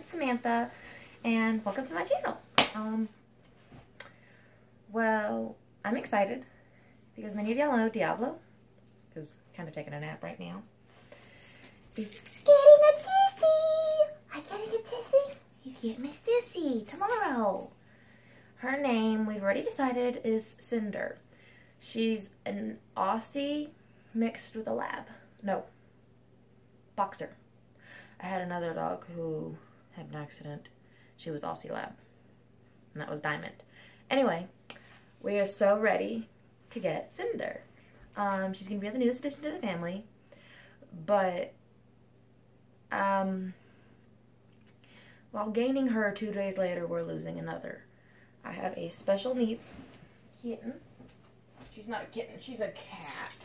it's Samantha, and welcome to my channel. Well, I'm excited because many of y'all know Diablo, who's kind of taking a nap right now, is getting a tissy. Am I getting a tissy? He's getting a sissy tomorrow. Her name, we've already decided, is Cinder. She's an Aussie mixed with a lab. No, boxer. I had another dog who had an accident. She was Aussie lab, and that was Diamond. Anyway, we are so ready to get Cinder. She's going to be the newest addition to the family, but while gaining her 2 days later, we're losing another. I have a special needs kitten. She's not a kitten, she's a cat,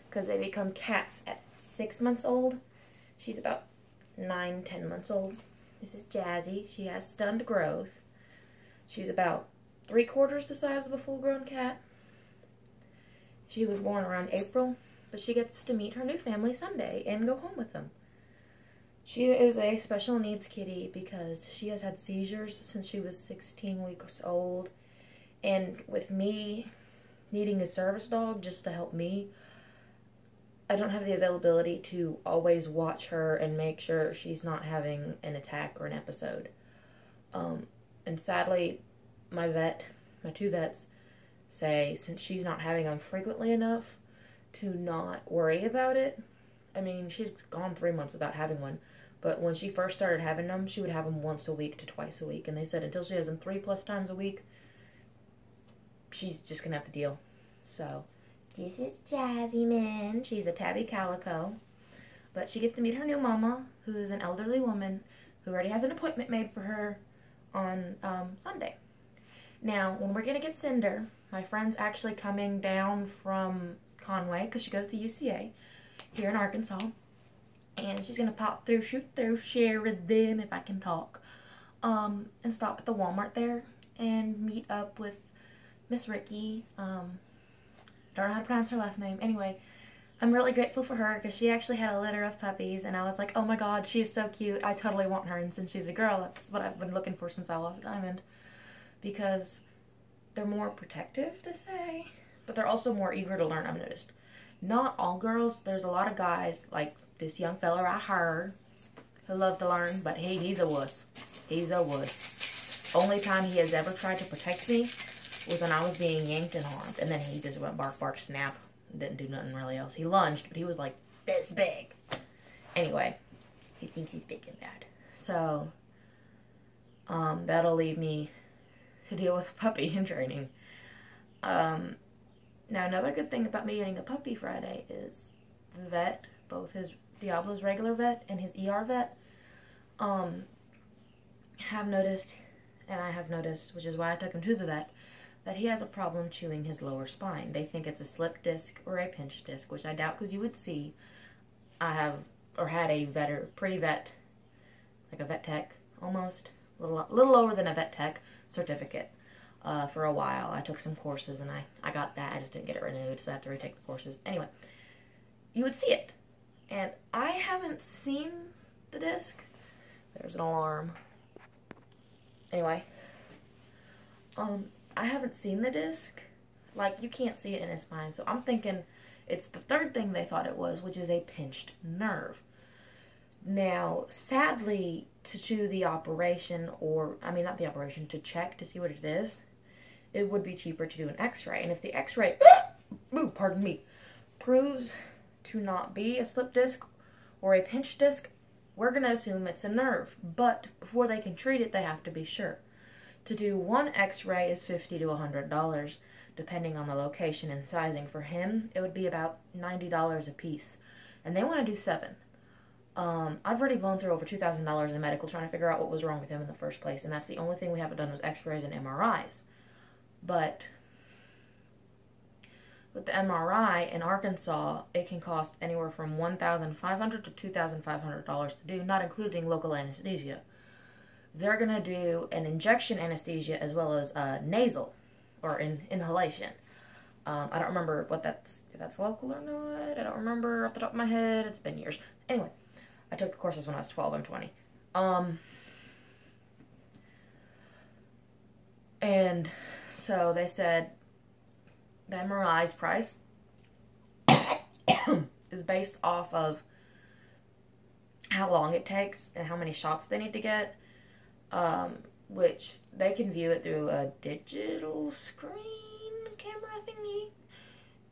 because they become cats at 6 months old. She's about 9-10 months old. This is Jazzy. She has stunned growth. She's about 3/4 the size of a full-grown cat. She was born around April, but she gets to meet her new family Sunday and go home with them. She is a special needs kitty because she has had seizures since she was 16 weeks old, and with me needing a service dog just to help me, I don't have the availability to always watch her and make sure she's not having an attack or an episode. And sadly, my two vets say since she's not having them frequently enough to not worry about it. I mean, she's gone 3 months without having one, but when she first started having them, she would have them once a week to twice a week, and they said until she has them 3+ times a week, she's just gonna have to deal. So this is Jazzy Man. She's a tabby calico, but she gets to meet her new mama, who's an elderly woman who already has an appointment made for her on Sunday. Now, when we're gonna get Cinder, my friend's actually coming down from Conway because she goes to UCA here in Arkansas, and she's gonna pop through, shoot through Sheridan, if I can talk, and stop at the Walmart there and meet up with Miss Ricky. Don't know how to pronounce her last name. Anyway, I'm really grateful for her because she actually had a litter of puppies, and I was like, oh my god, she is so cute. I totally want her, and since she's a girl, that's what I've been looking for since I lost Diamond, because they're more protective, to say, but they're also more eager to learn, I've noticed. Not all girls. There's a lot of guys, like this young fella right here, who love to learn, but he's a wuss. He's a wuss. Only time he has ever tried to protect me was when I was being yanked and harmed, and then he just went bark, bark, snap, didn't do nothing really else. He lunged, but he was like this big. Anyway, he thinks he's big and bad. So, that'll leave me to deal with a puppy in training. Now, another good thing about me getting a puppy Friday is the vet, both his Diablo's regular vet and his ER vet, have noticed, and I have noticed, which is why I took him to the vet, that he has a problem chewing his lower spine. They think it's a slip disc or a pinch disc, which I doubt because you would see. I have, or had a pre-vet, like a vet tech, almost, a little lower than a vet tech certificate for a while. I took some courses and I got that. I just didn't get it renewed, so I had to retake the courses. Anyway, you would see it. And I haven't seen the disc. There's an alarm. Anyway, I haven't seen the disc. Like, you can't see it in his spine, so I'm thinking it's the third thing they thought it was, which is a pinched nerve. Now, sadly, to do the operation, or, I mean, not the operation, to check to see what it is, it would be cheaper to do an x-ray. And if the x-ray, pardon me, proves to not be a slip disc or a pinch disc, we're going to assume it's a nerve. But before they can treat it, they have to be sure. To do one x-ray is $50 to $100, depending on the location and sizing. For him, it would be about $90 a piece. And they want to do 7. I've already blown through over $2,000 in medical trying to figure out what was wrong with him in the first place, and that's the only thing we haven't done was x-rays and MRIs. But with the MRI in Arkansas, it can cost anywhere from $1,500 to $2,500 to do, not including local anesthesia. They're going to do an injection anesthesia as well as nasal or inhalation. I don't remember if that's local or not. I don't remember off the top of my head. It's been years. Anyway, I took the courses when I was 12. I'm 20. And so they said the MRI's price is based off of how long it takes and how many shots they need to get, which they can view it through a digital screen camera thingy.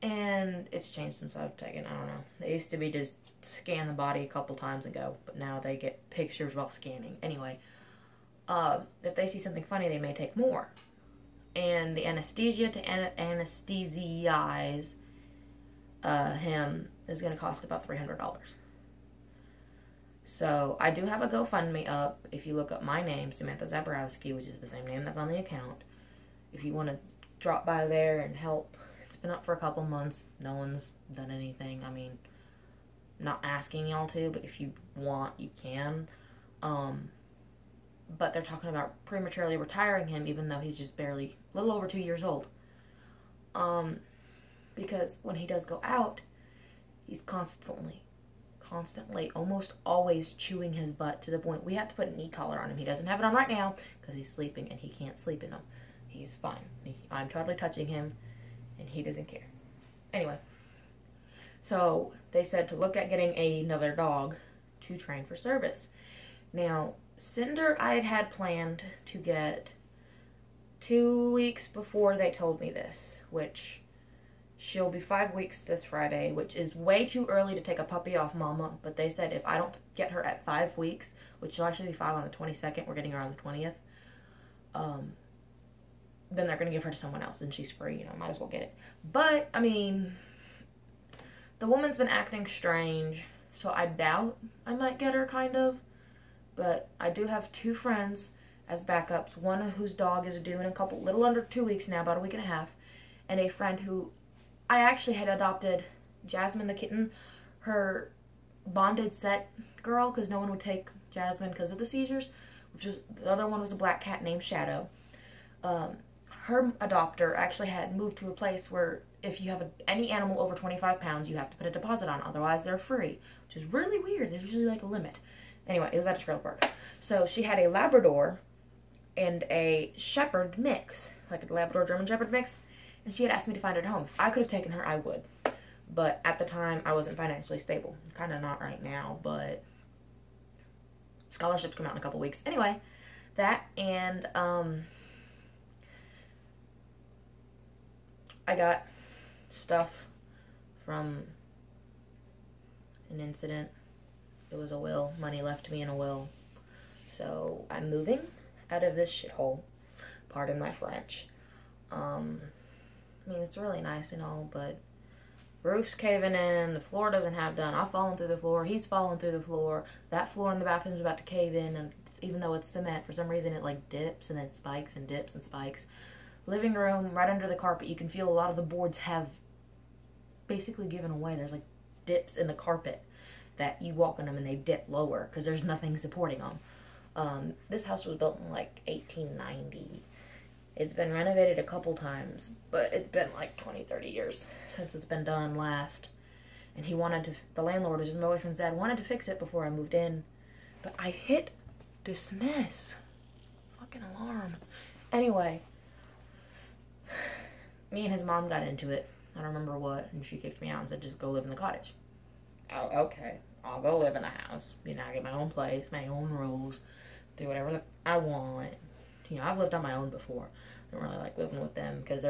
And it's changed since I've taken, I don't know. They used to be just scan the body a couple times and go, but now they get pictures while scanning. Anyway, if they see something funny, they may take more. And the anesthesia to anesthesize him is going to cost about $300. So I do have a GoFundMe up. If you look up my name, Samantha Zaborowski, which is the same name that's on the account, if you want to drop by there and help. It's been up for a couple months. No one's done anything. I mean, I'm not asking y'all to, but if you want, you can. But they're talking about prematurely retiring him, even though he's just barely a little over 2 years old. Because when he does go out, he's constantly, almost always chewing his butt to the point we have to put an e-collar on him. He doesn't have it on right now because he's sleeping and he can't sleep in him. He's fine. I'm totally touching him and he doesn't care. Anyway, so they said to look at getting another dog to train for service. Now, Cinder I had planned to get 2 weeks before they told me this, which she'll be 5 weeks this Friday, which is way too early to take a puppy off mama, but they said if I don't get her at 5 weeks, which she'll actually be 5 on the 22nd, we're getting her on the 20th, then they're going to give her to someone else, and she's free, might as well get it. But, I mean, the woman's been acting strange, so I doubt I might get her, kind of. But I do have 2 friends as backups, one whose dog is due in a little under 2 weeks now, about a week and a half, and a friend who I actually had adopted, Jasmine the kitten, her bonded set girl, because no one would take Jasmine because of the seizures, the other one was a black cat named Shadow. Her adopter actually had moved to a place where if you have any animal over 25 pounds, you have to put a deposit on, otherwise they're free, which is really weird. There's usually like a limit. Anyway, it was at a trailer park. So she had a Labrador and a Shepherd mix, like a Labrador German Shepherd mix, and she had asked me to find her a home. If I could have taken her, I would. But at the time, I wasn't financially stable. Kind of not right now, but scholarships come out in a couple weeks. Anyway, that and I got stuff from an incident. It was a will. Money left to me in a will. So I'm moving out of this shithole. Pardon my French. I mean, it's really nice and all, but roof's caving in. The floor doesn't have done. I've fallen through the floor. He's fallen through the floor. That floor in the bathroom's about to cave in, and even though it's cement, for some reason it like dips and then spikes and dips and spikes. Living room, right under the carpet, you can feel a lot of the boards have basically given away. There's like dips in the carpet that you walk on them and they dip lower because there's nothing supporting them. This house was built in like 1890. It's been renovated a couple times, but it's been like 20, 30 years since it's been done last. And he wanted to, the landlord, which is my boyfriend's dad, wanted to fix it before I moved in. But I hit dismiss. Fucking alarm. Anyway, me and his mom got into it. I don't remember what, and she kicked me out and said, just go live in the cottage. Oh, okay. I'll go live in the house. I get my own place, my own rules, do whatever I want. I've lived on my own before. I don't really like living with them because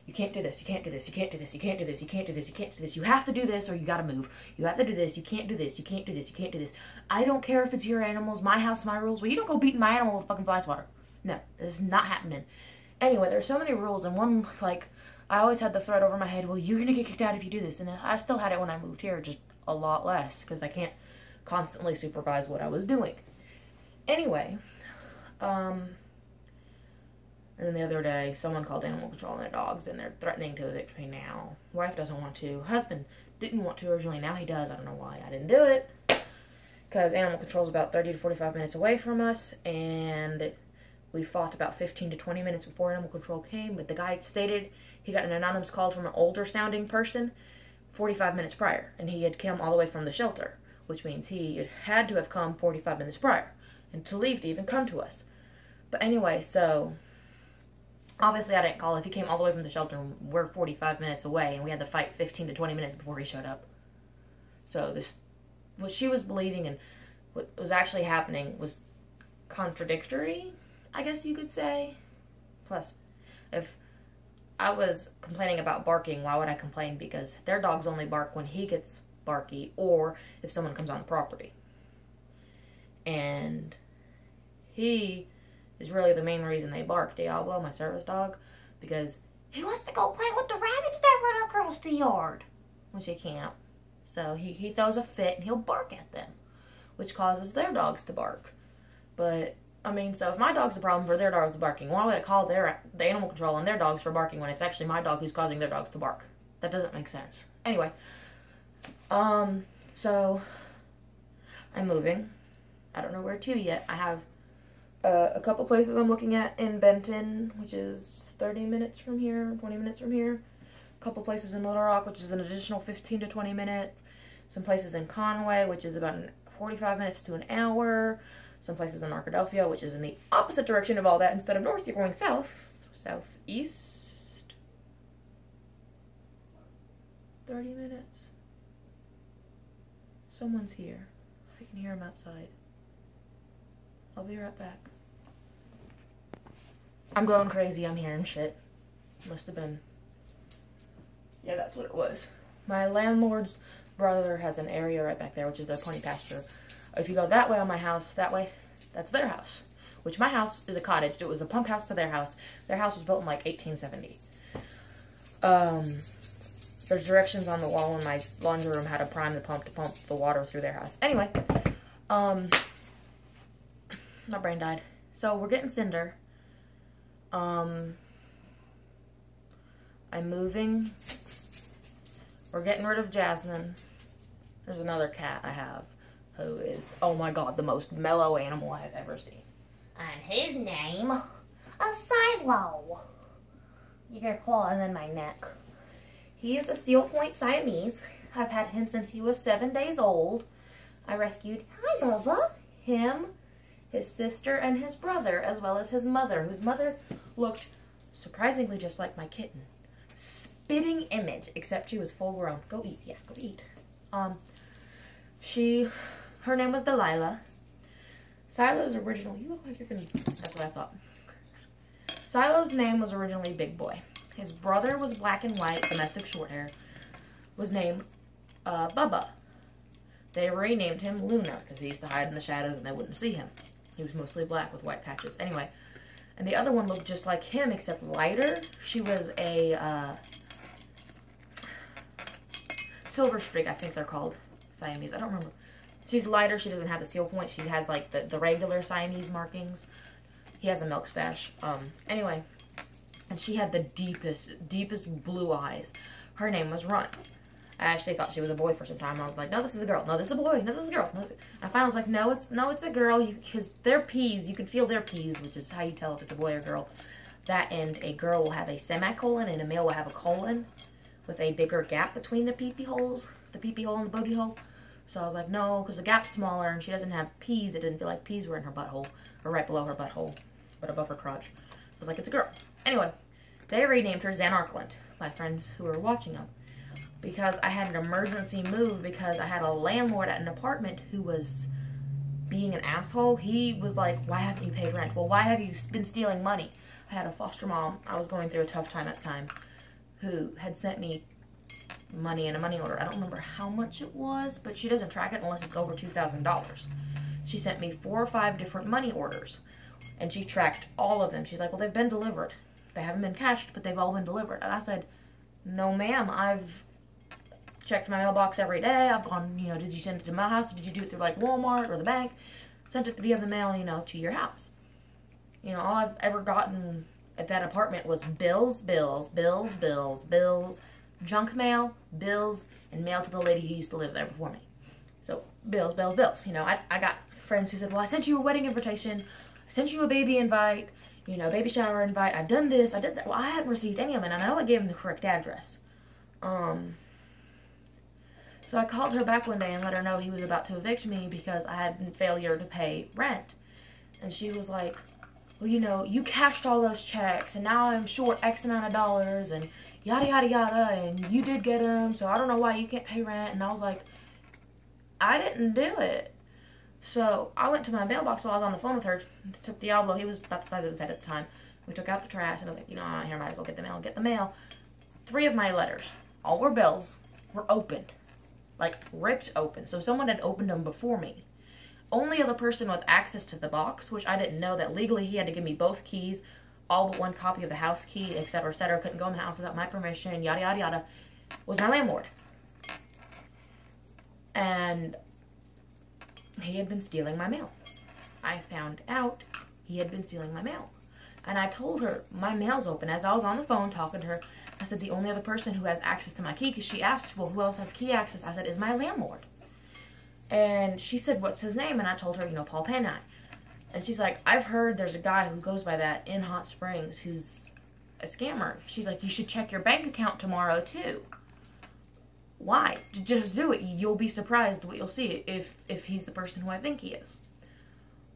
you can't do this, you can't do this, you can't do this, you can't do this, you can't do this, you can't do this. You have to do this or you gotta move. You have to do this, you can't do this, you can't do this, you can't do this. I don't care if it's your animals, my house, my rules. Well, you don't go beating my animal with fucking fly swatter. No, this is not happening. Anyway, there's so many rules, and one, like, I always had the threat over my head, well, you're gonna get kicked out if you do this. And I still had it when I moved here, just a lot less, because I can't constantly supervise what I was doing. Anyway, and then the other day, someone called animal control on their dogs, and they're threatening to evict me now. Wife doesn't want to. Husband didn't want to originally. Now he does. I don't know why. I didn't do it. Because animal control is about 30 to 45 minutes away from us, and we fought about 15 to 20 minutes before animal control came, but the guy stated he got an anonymous call from an older-sounding person 45 minutes prior, and he had come all the way from the shelter, which means he had to have come 45 minutes prior. and to leave, to even come to us. But anyway, so obviously I didn't call. If he came all the way from the shelter, we're 45 minutes away, and we had to fight 15 to 20 minutes before he showed up. So this, what she was believing and what was actually happening was contradictory, I guess you could say. Plus, if I was complaining about barking, why would I complain? Because their dogs only bark when he gets barky or if someone comes on the property. And he is really the main reason they bark. Diablo, my service dog, because he wants to go play with the rabbits that run across the yard, which he can't. So he throws a fit and he'll bark at them, which causes their dogs to bark. But I mean, so if my dog's the problem for their dogs barking, why would I call the animal control on their dogs for barking when it's actually my dog who's causing their dogs to bark? That doesn't make sense. Anyway, so I'm moving. I don't know where to yet. I have a couple places I'm looking at in Benton, which is 30 minutes from here, 20 minutes from here. A couple places in Little Rock, which is an additional 15 to 20 minutes. Some places in Conway, which is about 45 minutes to an hour. Some places in Arkadelphia, which is in the opposite direction of all that. Instead of north, you're going south. Southeast. 30 minutes. Someone's here. I can hear him outside. I'll be right back. I'm going crazy. I'm hearing shit. Must have been. Yeah, that's what it was. My landlord's brother has an area right back there, which is their pony pasture. If you go that way on my house, that way, that's their house. Which my house is a cottage. It was a pump house to their house. Their house was built in like 1870. There's directions on the wall in my laundry room how to prime the pump to pump the water through their house. Anyway, my brain died. So we're getting cinder. I'm moving. We're getting rid of Jasmine. There's another cat I have who is, oh my god, the most mellow animal I've ever seen. And his name is Silo. You hear claws in my neck. He is a Seal Point Siamese. I've had him since he was 7 days old. I rescued, hi Bubba, him, his sister, and his brother, as well as his mother, whose mother looked surprisingly just like my kitten. Spitting image, except she was full grown. Go eat, yeah, go eat. Her name was Delilah. Silo's original, you look like you're gonna, that's what I thought. Silo's name was originally Big Boy. His brother was black and white, domestic short hair, was named Bubba. They renamed him Luna because he used to hide in the shadows and they wouldn't see him. He was mostly black with white patches. Anyway, and the other one looked just like him except lighter. She was a Silver Streak, I think they're called. Siamese, I don't remember. She's lighter, she doesn't have the seal point. She has like the regular Siamese markings. He has a milk stash. Anyway, and she had the deepest blue eyes. Her name was Run. I actually thought she was a boy for some time. I was like, no, this is a girl. No, this is a boy. No, this is a girl. No, and I finally was like, no, it's a girl. Because they're peas. You can feel their peas, which is how you tell if it's a boy or girl. That and a girl will have a semicolon and a male will have a colon with a bigger gap between the pee-pee holes, the pee-pee hole and the booty hole. So I was like, no, because the gap's smaller and she doesn't have peas. It didn't feel like peas were in her butthole, or right below her butthole, but above her crotch. I was like, it's a girl. Anyway, they renamed her Zanarkland, my friends who were watching them. Because I had an emergency move because I had a landlord at an apartment who was being an asshole. He was like, why haven't you paid rent? Well, why have you been stealing money? I had a foster mom. I was going through a tough time at the time who had sent me money in a money order. I don't remember how much it was, but she doesn't track it unless it's over $2,000. She sent me 4 or 5 different money orders and she tracked all of them. She's like, well, they've been delivered. They haven't been cashed, but they've all been delivered. And I said, no, ma'am, I've checked my mailbox every day. I've gone, did you send it to my house? Or did you do it through like Walmart or the bank? Sent it via the mail, to your house. All I've ever gotten at that apartment was bills, junk mail, bills, and mail to the lady who used to live there before me. So bills. I got friends who said, well, I sent you a wedding invitation. I sent you a baby invite, baby shower invite. I done this, I did that. Well, I haven't received any of them, and I know I gave them the correct address. So I called her back one day and let her know he was about to evict me because I had failure to pay rent. And she was like, well, you know, you cashed all those checks, and now I'm short X amount of dollars, and yada, yada, yada, and you did get them, so I don't know why you can't pay rent. And I was like, I didn't do it. So I went to my mailbox while I was on the phone with her, took Diablo, he was about the size of his head at the time. We took out the trash, and I was like, you know, I'm not here, might as well get the mail. 3 of my letters, all were bills, were opened. Like, ripped open. So someone had opened them before me. Only other person with access to the box, which I didn't know that legally he had to give me both keys, all but one copy of the house key, etc., etc., couldn't go in the house without my permission, yada, yada, yada, was my landlord. And he had been stealing my mail. I found out he had been stealing my mail. And I told her, my mail's open. As I was on the phone talking to her, I said, the only other person who has access to my key, because she asked, well, who else has key access? I said, is my landlord. And she said, what's his name? And I told her, you know, Paul Panai. And she's like, I've heard there's a guy who goes by that in Hot Springs who's a scammer. She's like, you should check your bank account tomorrow, too. Why? Just do it. You'll be surprised what you'll see if he's the person who I think he is.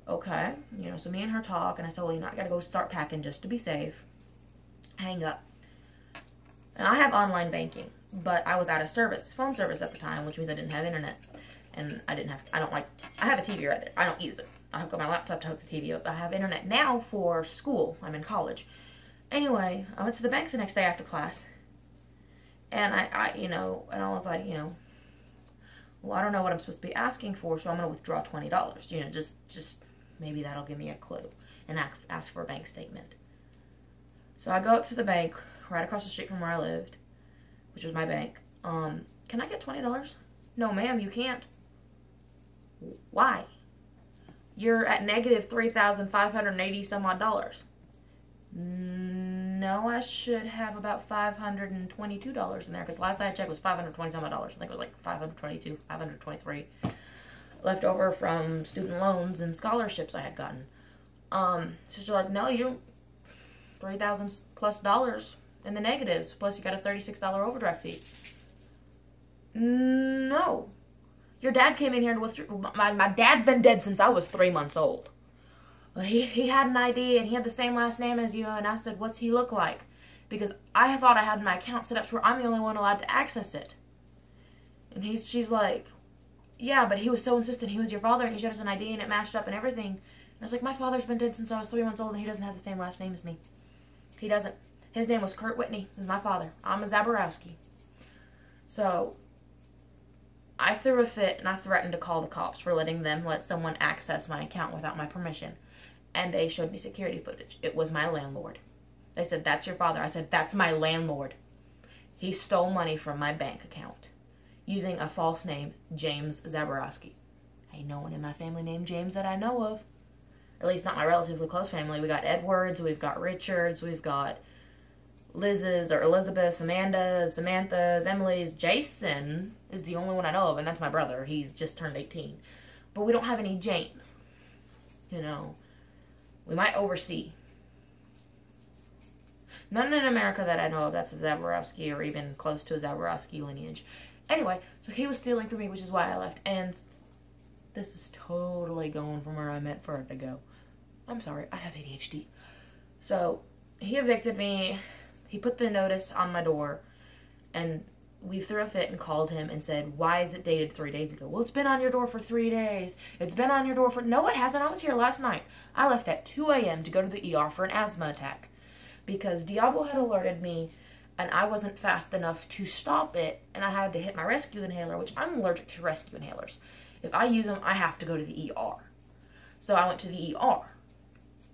Okay. You know, so me and her talk, and I said, well, you know, I gotta go start packing just to be safe. Hang up. And I have online banking, but I was out of service, phone service at the time, which means I didn't have internet. And I have a TV right there. I don't use it. I hook up my laptop to hook the TV up. I have internet now for school. I'm in college. Anyway, I went to the bank the next day after class. And you know, and I was like, you know, well, I don't know what I'm supposed to be asking for, so I'm going to withdraw $20. You know, just maybe that'll give me a clue. And ask for a bank statement. So I go up to the bank right across the street from where I lived, which was my bank. Can I get $20? No, ma'am, you can't. Why? You're at negative $3,580 some odd dollars. No, I should have about $522 in there, because last I checked was $520 some odd dollars. I think it was like 522, 523 left over from student loans and scholarships I had gotten. So she's like, no, you're $3,000 plus dollars in the negatives, plus you got a $36 overdraft fee. No. Your dad came in here and withdrew. My dad's been dead since I was 3 months old. Well, he had an ID and he had the same last name as you, and I said, what's he look like? Because I thought I had my account set up to where I'm the only one allowed to access it. And she's like, yeah, but he was so insistent he was your father, and he showed us an ID and it matched up and everything. And I was like, my father's been dead since I was 3 months old and he doesn't have the same last name as me. He doesn't. His name was Kurt Whitney. He's my father. I'm a Zaborowski. So I threw a fit and I threatened to call the cops for letting them let someone access my account without my permission. And they showed me security footage. It was my landlord. They said, that's your father. I said, that's my landlord. He stole money from my bank account using a false name, James Zaborowski. Ain't no one in my family named James that I know of. At least not my relatively close family. We got Edwards, we've got Richards, we've got Liz's or Elizabeth's, Amanda's, Samantha's, Emily's. Jason is the only one I know of, and that's my brother. He's just turned 18. But we don't have any James. You know, we might oversee. None in America that I know of that's a Zaborowski or even close to a Zaborowski lineage. Anyway, so he was stealing from me, which is why I left. And this is totally going from where I meant for it to go. I'm sorry, I have ADHD. So he evicted me. He put the notice on my door, and we threw a fit and called him and said, why is it dated 3 days ago? Well, it's been on your door for 3 days. It's been on your door for... No, it hasn't. I was here last night. I left at 2 a.m. to go to the ER for an asthma attack because Diablo had alerted me, and I wasn't fast enough to stop it, and I had to hit my rescue inhaler, which I'm allergic to rescue inhalers. If I use them, I have to go to the ER. So I went to the ER,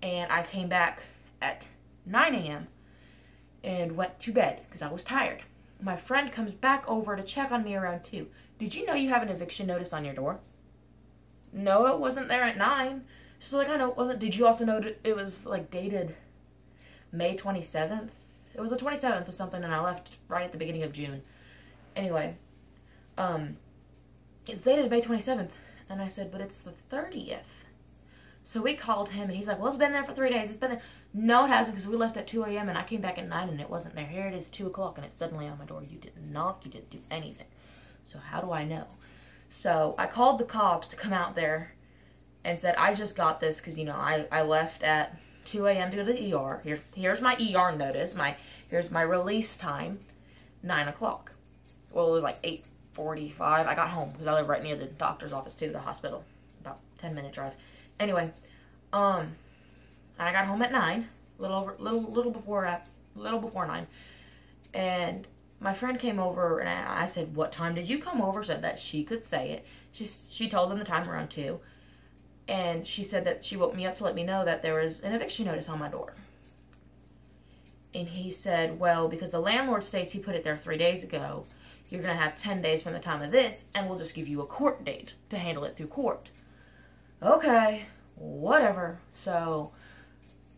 and I came back at 9 a.m. and went to bed because I was tired. My friend comes back over to check on me around 2. Did you know you have an eviction notice on your door? No, it wasn't there at 9. She's like, I know it wasn't. Did you also know it was like dated May 27th? It was the 27th or something, and I left right at the beginning of June. Anyway, it's dated May 27th. And I said, but it's the 30th. So we called him, and he's like, well, it's been there for 3 days. It's been there. No, it hasn't, because we left at 2 a.m., and I came back at 9, and it wasn't there. Here it is, 2 o'clock, and it's suddenly on my door. You didn't knock. You didn't do anything. So how do I know? So I called the cops to come out there, and said, I just got this because, you know, I left at 2 a.m. to go to the ER. Here's my ER notice. Here's my release time, 9 o'clock. Well, it was like 8:45. I got home because I live right near the doctor's office too, the hospital. About 10-minute drive. Anyway, I got home at 9, little before 9, and my friend came over, and I said, what time did you come over? Said that she could say it. She told them the time around 2, and she said that she woke me up to let me know that there was an eviction notice on my door. And he said, well, because the landlord states he put it there 3 days ago, you're going to have 10 days from the time of this, and we'll just give you a court date to handle it through court. Okay, whatever. So,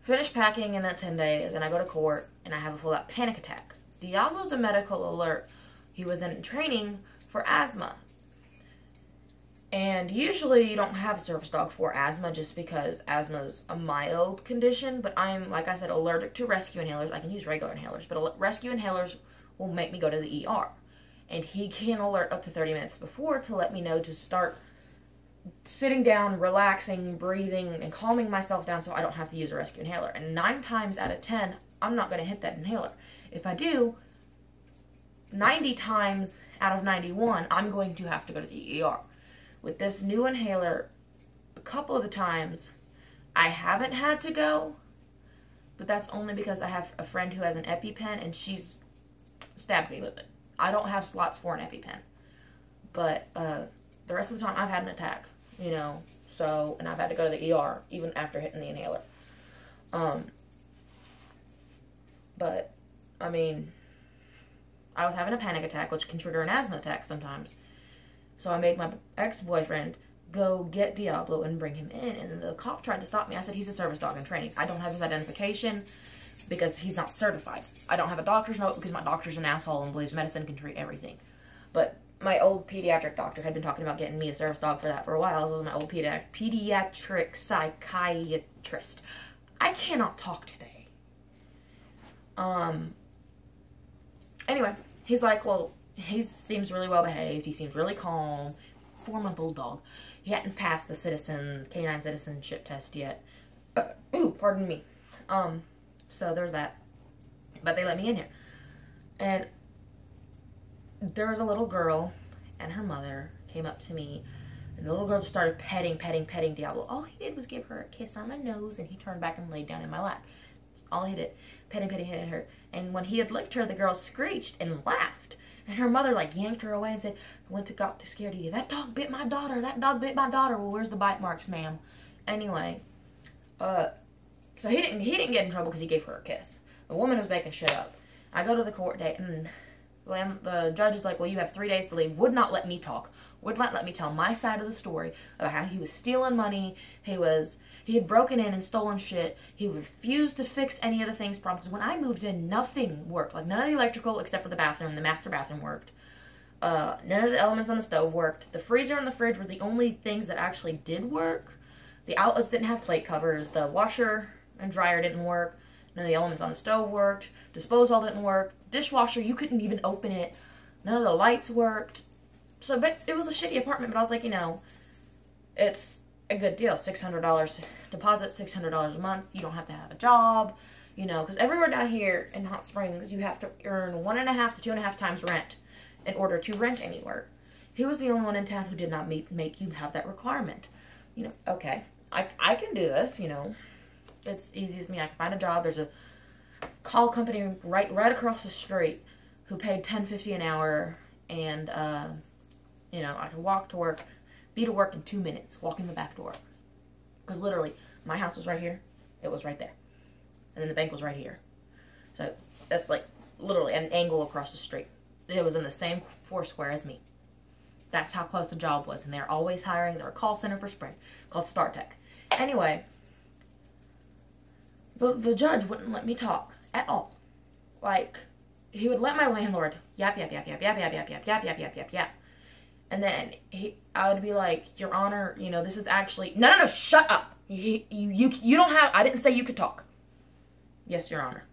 finish packing in that 10 days, and I go to court, and I have a full-out panic attack. Diablo's a medical alert. He was in training for asthma. And usually you don't have a service dog for asthma just because asthma is a mild condition, but I'm, like I said, allergic to rescue inhalers. I can use regular inhalers, but rescue inhalers will make me go to the ER. And he can alert up to 30 minutes before to let me know to start sitting down, relaxing, breathing, and calming myself down so I don't have to use a rescue inhaler. And 9 times out of 10, I'm not going to hit that inhaler. If I do, 90 times out of 91, I'm going to have to go to the ER. With this new inhaler, a couple of the times, I haven't had to go, but that's only because I have a friend who has an EpiPen, and she's stabbed me with it. I don't have slots for an EpiPen, but the rest of the time, I've had an attack, you know, so, and I've had to go to the ER, even after hitting the inhaler. But, I mean, I was having a panic attack, which can trigger an asthma attack sometimes. So I made my ex-boyfriend go get Diablo and bring him in. And the cop tried to stop me. I said, he's a service dog in training. I don't have his identification because he's not certified. I don't have a doctor's note because my doctor's an asshole and believes medicine can treat everything. But my old pediatric doctor had been talking about getting me a service dog for that for a while. It was my old pediatric psychiatrist. I cannot talk today. Anyway, he's like, well, he seems really well behaved. He seems really calm. 4-month-old dog. He hadn't passed the canine citizenship test yet. Ooh, pardon me. So there's that. But they let me in here. And there was a little girl, and her mother came up to me, and the little girl just started petting Diablo. All he did was give her a kiss on the nose, and he turned back and laid down in my lap. That's all he did. Petting her. And when he had licked her, the girl screeched and laughed. And her mother, like, yanked her away and said, I went to got too scared of you. That dog bit my daughter. That dog bit my daughter. Well, where's the bite marks, ma'am? Anyway, so he didn't get in trouble because he gave her a kiss. The woman was making shit up. I go to the court date, and the judge is like, well, you have 3 days to leave. Would not let me talk. Would not let me tell my side of the story about how he was stealing money. He had broken in and stolen shit. He refused to fix any of the things problems. When I moved in, nothing worked. Like, none of the electrical except for the bathroom. The master bathroom worked. None of the elements on the stove worked. The freezer and the fridge were the only things that actually did work. The outlets didn't have plate covers. The washer and dryer didn't work. None of the elements on the stove worked. Disposal didn't work. Dishwasher, you couldn't even open it. None of the lights worked. So, but it was a shitty apartment, but I was like, you know, it's a good deal. $600 deposit, $600 a month. You don't have to have a job, you know, because everywhere down here in Hot Springs, you have to earn 1.5 to 2.5 times rent in order to rent anywhere. He was the only one in town who did not make you have that requirement. You know, okay, I can do this, you know. It's easy as me. I can find a job. There's a call company right across the street who paid $10.50 an hour, and you know, I can walk to work, be to work in 2 minutes, walk in the back door. Because literally, my house was right here, it was right there, and then the bank was right here. So that's like literally an angle across the street. It was in the same 4 square as me. That's how close the job was, and they're always hiring. They're a call center for Spring called StarTech. Anyway, the judge wouldn't let me talk at all. Like, he would let my landlord yap. And then I would be like, Your Honor, you know, this is actually... No, shut up. You don't have... I didn't say you could talk. Yes, Your Honor.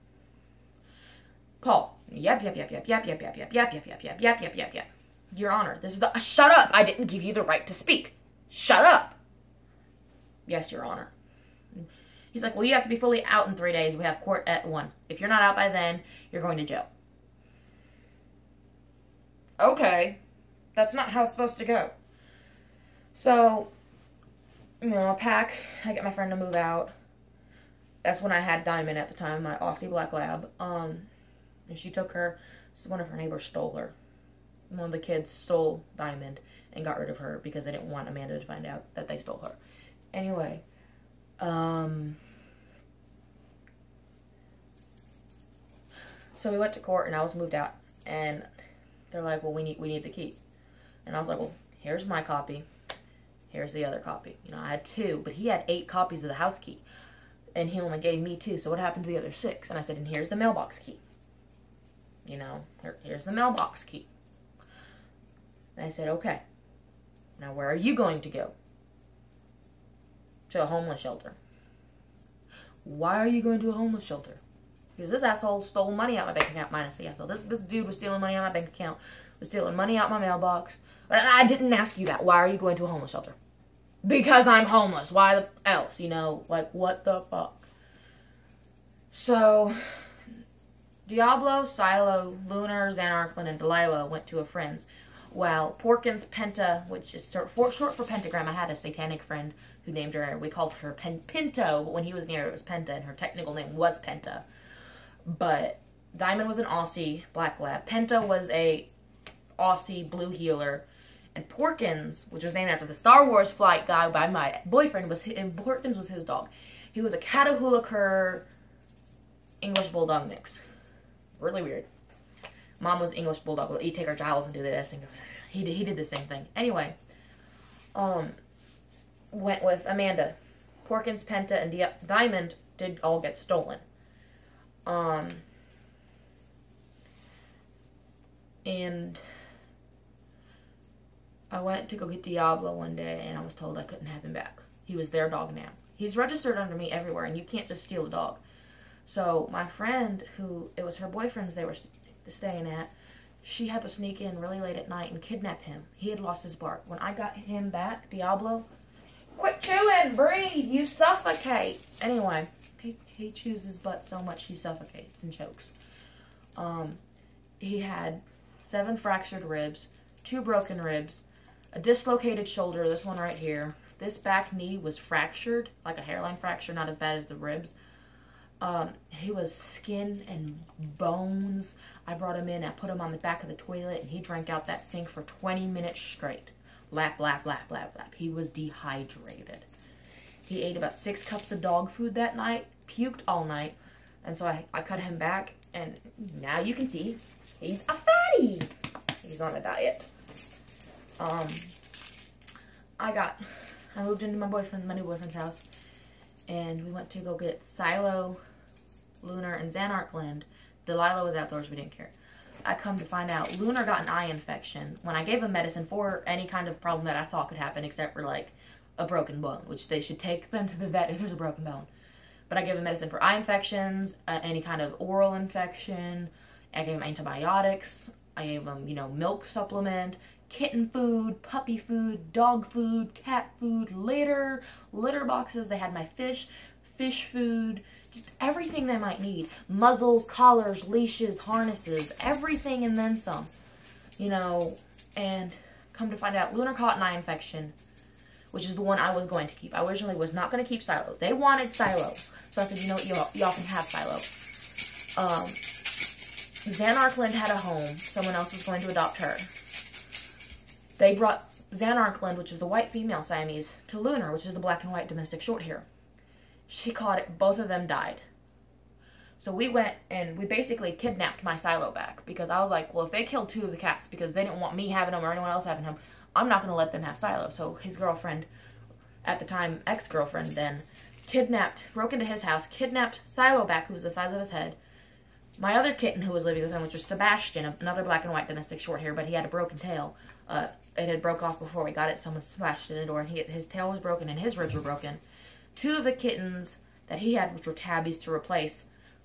Paul. Yap. Your Honor, this is the... Shut up. I didn't give you the right to speak. Shut up. Yes, Your Honor. He's like, well, you have to be fully out in 3 days. We have court at 1. If you're not out by then, you're going to jail. Okay. That's not how it's supposed to go. So, you know, I get my friend to move out. That's when I had Diamond at the time, my Aussie Black Lab. And she took her, so one of her neighbors stole her. One of the kids stole Diamond and got rid of her because they didn't want Amanda to find out that they stole her. Anyway, so we went to court and I was moved out, and they're like, well, we need the key. And I was like, well, here's my copy. Here's the other copy. You know, I had 2, but he had 8 copies of the house key. And he only gave me 2, so what happened to the other 6? And I said, and here's the mailbox key. You know, here's the mailbox key. And I said, okay. Now where are you going to go? To a homeless shelter. Why are you going to a homeless shelter? Because this asshole stole money out my bank account, minus the asshole. This dude was stealing money out my bank account, was stealing money out my mailbox. But I didn't ask you that. Why are you going to a homeless shelter? Because I'm homeless. Why else? You know, like, what the fuck? So, Diablo, Silo, Lunar, Xanarchlin, and Delilah went to a friend's. While Porkins, Penta, which is short for Pentagram, I had a satanic friend who named her, we called her Pinto, but when he was near it was Penta, and her technical name was Penta. But Diamond was an Aussie Black Lab. Penta was a Aussie Blue Heeler. And Porkins, which was named after the Star Wars flight guy by my boyfriend, Porkins was his dog. He was a Catahoula Cur English Bulldog mix. Really weird. Mom was English Bulldog. Well, he'd take our jowls and do this. And he did the same thing. Anyway, went with Amanda. Porkins, Penta, and Diamond did all get stolen. And I went to go get Diablo one day, and I was told I couldn't have him back. He was their dog now. He's registered under me everywhere, and you can't just steal a dog. So my friend, who, it was her boyfriend's they were staying at, she had to sneak in really late at night and kidnap him. He had lost his bark. When I got him back, Diablo, quit chewing, breathe, you suffocate. Anyway, he chews his butt so much he suffocates and chokes. He had 7 fractured ribs, 2 broken ribs, a dislocated shoulder, this one right here. This back knee was fractured, like a hairline fracture, not as bad as the ribs. He was skin and bones. I brought him in, I put him on the back of the toilet, and he drank out that sink for 20 minutes straight. Lap, lap, lap, lap, lap. He was dehydrated. He ate about 6 cups of dog food that night, puked all night, and so I cut him back, and now you can see he's a fatty. He's on a diet. I moved into my new boyfriend's house, and we went to go get Silo, Lunar, and Xanarchlin. Delilah was outdoors, we didn't care. I come to find out Lunar got an eye infection when I gave him medicine for any kind of problem that I thought could happen, except for like a broken bone, which they should take them to the vet if there's a broken bone. But I gave him medicine for eye infections, any kind of oral infection. I gave him antibiotics. I gave him, you know, milk supplement, kitten food, puppy food, dog food, cat food, litter boxes. They had my fish food, just everything they might need. Muzzles, collars, leashes, harnesses, everything and then some. You know, and come to find out, Lunar caught an eye infection, which is the one I was going to keep. I originally was not going to keep Silo. They wanted Silo. So I said, you know what, y'all can have Silo. Xanarchlin had a home. Someone else was going to adopt her. They brought Xanarchlin, which is the white female Siamese, to Lunar, which is the black and white domestic short hair. She caught it. Both of them died. So we went and we basically kidnapped my Silo back because I was like, well, if they killed 2 of the cats because they didn't want me having them or anyone else having them, I'm not going to let them have Silo. So his girlfriend, at the time, ex-girlfriend then, broke into his house, kidnapped Silo back, who was the size of his head. My other kitten who was living with him, which was Sebastian, another black and white domestic short hair, but he had a broken tail. It had broke off before we got it. Someone smashed it in the door, and his tail was broken and his ribs were broken. 2 of the kittens that he had, which were tabbies to replace,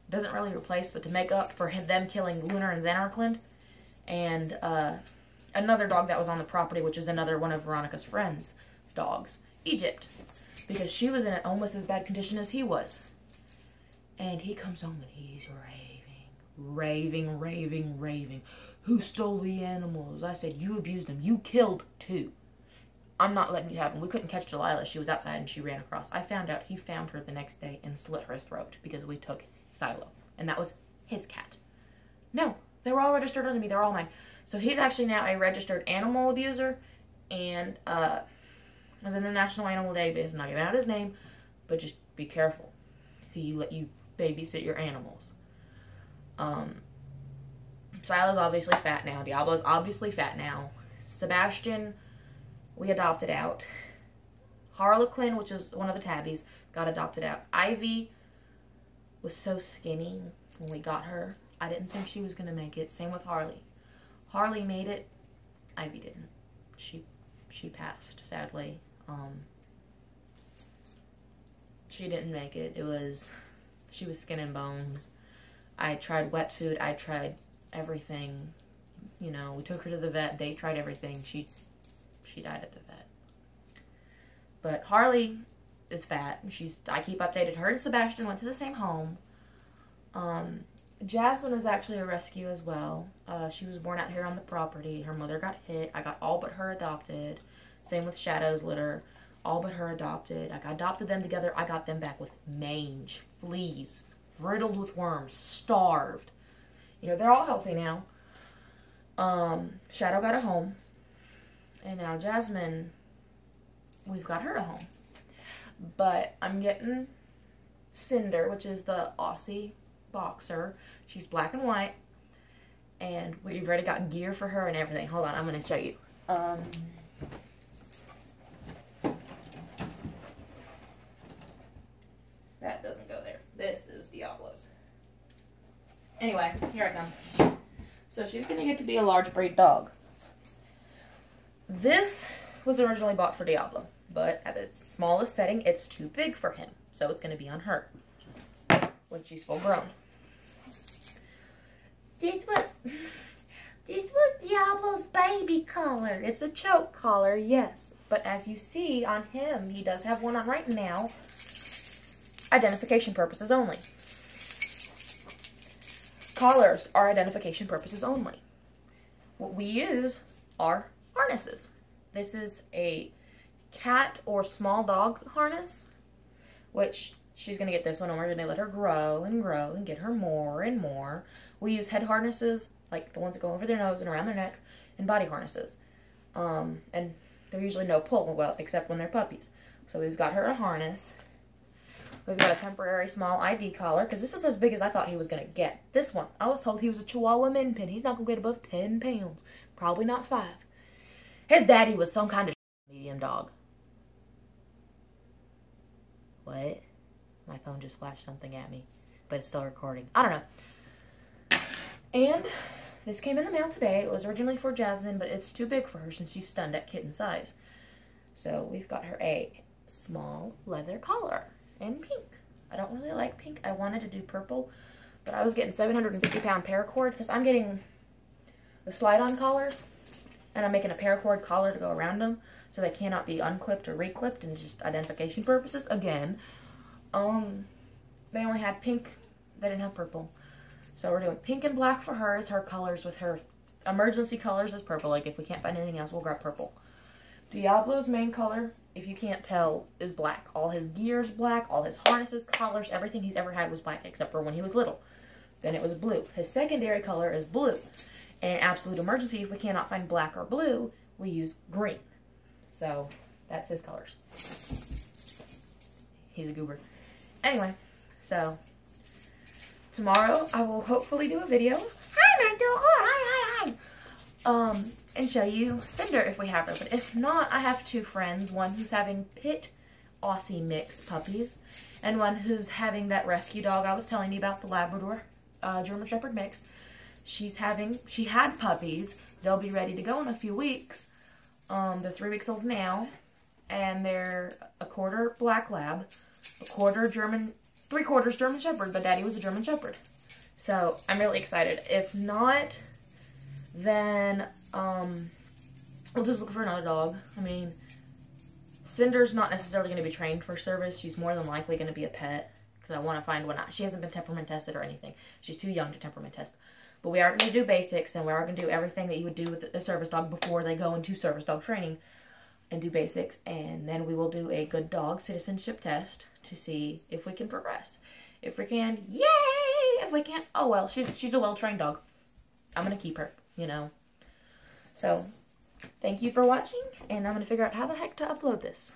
doesn't really replace, but to make up for them killing Lunar and Xanarchlin, and another dog that was on the property, which is another one of Veronica's friends' dogs. Egypt because she was in almost as bad condition as he was. And he comes home and he's raving. Who stole the animals? I said, you abused them. You killed 2. I'm not letting you have them. We couldn't catch Delilah. She was outside and she ran across. I found out he found her the next day and slit her throat because we took Silo. And that was his cat. No, they were all registered under me. They're all mine. So he's actually now a registered animal abuser and was in the National Animal Database. I'm not giving out his name, but just be careful who you let you babysit your animals. Silo's obviously fat now. Diablo's obviously fat now. Sebastian, we adopted out. Harlequin, which is one of the tabbies, got adopted out. Ivy was so skinny when we got her. I didn't think she was going to make it. Same with Harley. Harley made it. Ivy didn't. She passed, sadly. She didn't make it. She was skin and bones. I tried wet food. I tried everything. You know, we took her to the vet. They tried everything. She died at the vet. But Harley is fat. I keep updated. Her and Sebastian went to the same home. Jasmine is actually a rescue as well. She was born out here on the property. Her mother got hit. I got all but her adopted. Same with Shadow's litter. All but her adopted. I adopted them together. I got them back with mange, fleas, riddled with worms, starved. You know, they're all healthy now. Shadow got a home. And now Jasmine, we've got her a home. But I'm getting Cinder, which is the Aussie boxer. She's black and white. And we've already got gear for her and everything. Hold on, I'm going to show you. That doesn't go there. This is Diablo's. Anyway, here I come. So she's going to get to be a large breed dog. This was originally bought for Diablo, but at its smallest setting, it's too big for him. So it's going to be on her when she's full grown. This was Diablo's baby collar. It's a choke collar, yes. But as you see on him, he does have one on right now. Identification purposes only. Collars are identification purposes only. What we use are harnesses. This is a cat or small dog harness, which she's going to get this one, and we're going to let her grow and get her more and more. We use head harnesses, like the ones that go over their nose and around their neck, and body harnesses. And they're usually no pull, well, except when they're puppies. So we've got her a harness. We've got a temporary small ID collar, because this is as big as I thought he was going to get. This one, I was told he was a Chihuahua Min Pin. He's not going to get above 10 pounds. Probably not 5. His daddy was some kind of medium dog. What? My phone just flashed something at me, but it's still recording. I don't know. And this came in the mail today. It was originally for Jasmine, but it's too big for her since she's stunned at kitten size. So we've got her a small leather collar in pink. I don't really like pink. I wanted to do purple, but I was getting 750-pound paracord because I'm getting the slide-on collars, and I'm making a paracord collar to go around them so they cannot be unclipped or reclipped, and just identification purposes again. They only had pink. They didn't have purple. So we're doing pink and black for her as her colors, with her emergency colors as purple. Like if we can't find anything else, we'll grab purple. Diablo's main color, if you can't tell, is black. All his gear is black. All his harnesses, collars, everything he's ever had was black, except for when he was little. Then it was blue. His secondary color is blue. And in absolute emergency, if we cannot find black or blue, we use green. So that's his colors. He's a goober. Anyway, so tomorrow I will hopefully do a video. Hi, Magda. Oh, hi. And show you Cinder if we have her. But if not, I have 2 friends. One who's having pit Aussie mix puppies, and one who's having that rescue dog I was telling you about, the Labrador German Shepherd mix. She had puppies. They'll be ready to go in a few weeks. They're 3 weeks old now, and they're a quarter Black Lab, a quarter German, 3/4 German Shepherd, but Daddy was a German Shepherd. So I'm really excited. If not, then we'll just look for another dog. I mean, Cinder's not necessarily going to be trained for service. She's more than likely going to be a pet because I want to find one. She hasn't been temperament tested or anything. She's too young to temperament test. But we are going to do basics, and we are going to do everything that you would do with a service dog before they go into service dog training and do basics. And then we will do a good dog citizenship test to see if we can progress. If we can, yay! If we can't, oh well, she's a well-trained dog. I'm going to keep her, you know. So, thank you for watching, and I'm going to figure out how the heck to upload this.